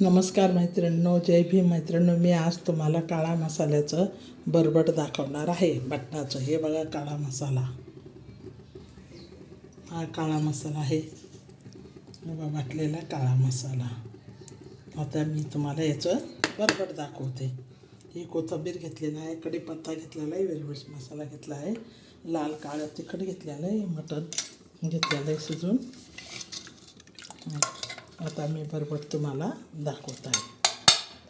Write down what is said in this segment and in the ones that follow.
नमस्कार मैत्रिणींनो, जय भीम मैत्रिणींनो. मी आज तुम्हाला काळा मसाल्याचं बरबट दाखवणार आहे. बटनाचं हे बघा, काळा मसाला. हा काळा मसाला आहे, वाटलेला काळा मसाला. आता मी तुम्हाला याचं बरबट दाखवते. ही कोथिंबीर घेतलेला आहे, कढीपत्ता घेतलेला आहे, वेलची मसाला घेतला आहे, लाल काळं तिखट घेतलेलं आहे, मटण घेतलेलं आहे शिजून. आता मी बरबट तुम्हाला दाखवत आहे.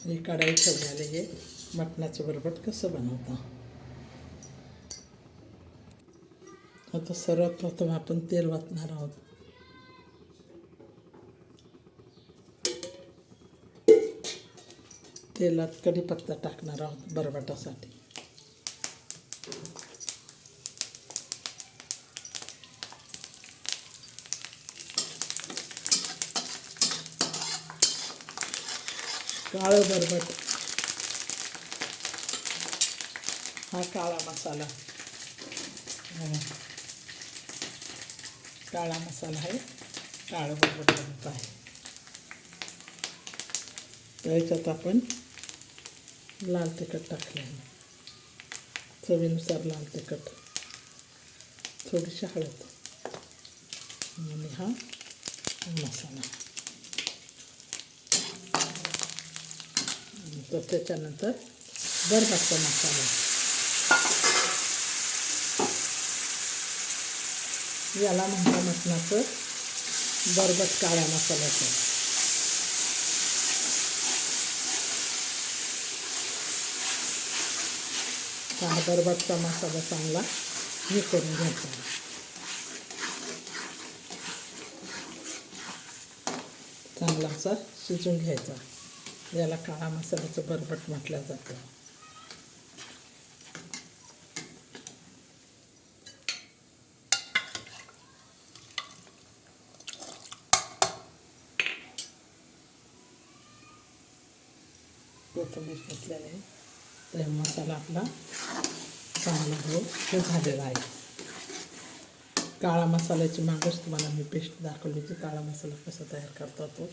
हे कढई ठेवलेले हे मटणाचं बरबट कसं बनवतं. आता सर्वात प्रथम आपण तेल वाटणार आहोत. तेलात कढीपत्ता टाकणार आहोत बरबटासाठी. काळं बरबट, हा काळा मसाला. काळा मसाला आहे, काळं बरबट बनत आहे. त्याच्यात आपण लाल तिखट टाकले आहे, चवीनुसार लाल तिखट, थोडीशी हळद आणि हा मसाला. तर त्याच्यानंतर बरबटचा मसाला. याला म्हणता मटणाचं बरबट काळ्या मसाल्याचं. हा बरबटचा मसाला चांगला हे करून घ्यायचा, चांगला असा शिजून घ्यायचा. याला काळा मसाल्याचं बरबट म्हटलं जातं. कोथिंबीर घेतलेलं आहे, तर मसाला आपला चांगला हे झालेला आहे. काळा मसाल्याची मागच तुम्हाला मी पेस्ट दाखवली होती. काळा मसाला कसा तयार करता तो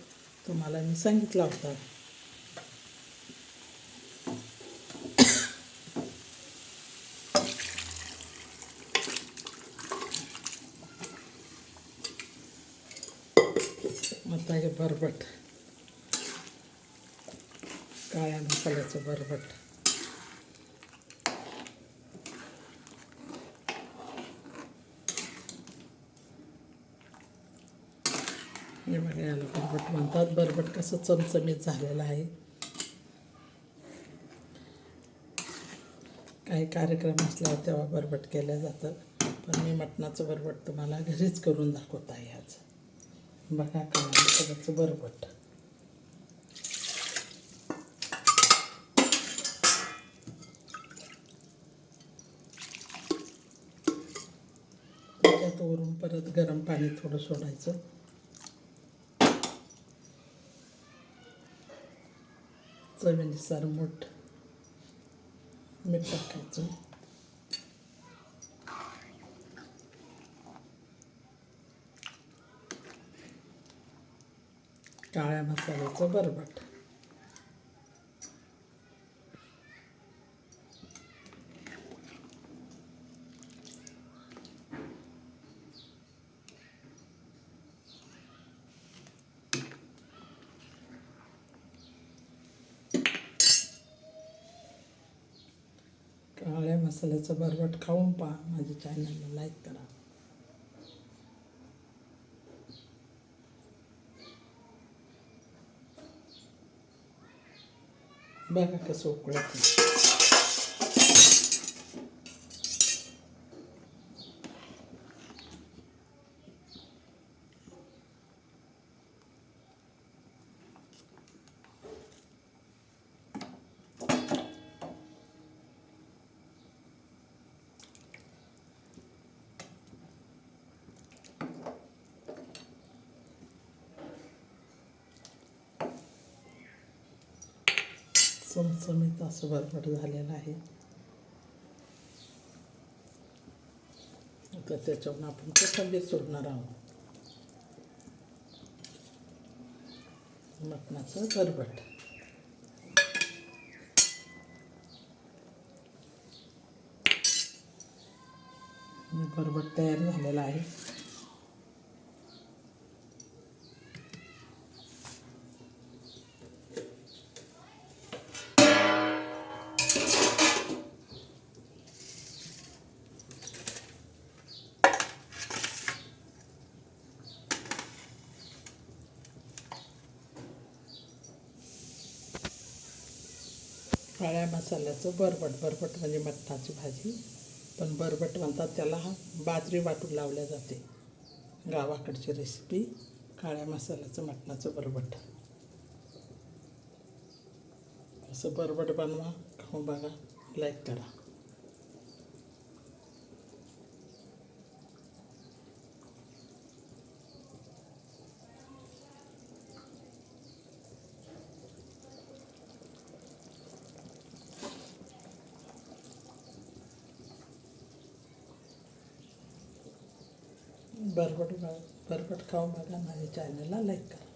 तुम्हाला मी सांगितला होता. आता हे बरबट, काळ्या मसाल्याचं बरबट. हे बघा, याला बरबट म्हणतात. बरबट कसं चमचमीत झालेलं आहे. काही कार्यक्रम असल्यावर तेव्हा बरबट केलं जातं, पण मी मटणाचं बरबट तुम्हाला घरीच करून दाखवत आहे आज. बघा, काळ्या मसाल्याचं बरबट. त्याच्यात वरून परत गरम पाणी थोडं सोडायचं. चवीनुसार मीठ टाकायचं. काळ्या मसाल्याचं बरबट. काळ्या मसाल्याचं बरबट खाऊन पहा. माझ्या चॅनलला लाईक करा. बघा कसं उकळतं. चमचमीत असं बरबट झालेलं आहे. आता त्याच्यावरून आपण कोथिंबीर सोडणार आहोत. मटणाचं बरबट. बरबट तयार झालेला आहे. काळ्या मसाल्याचं बरबट. बरबट म्हणजे मटणाची भाजी, पण बरबट म्हणतात त्याला. बाजरी वाटून लावल्या जाते. गावाकडची रेसिपी काळ्या मसाल्याचं मटणाचं बरबट. असं बरबट बनवा, खाऊन बघा, लाईक करा. बरबट खाऊन बघा, माझ्या चॅनलला लाईक करा.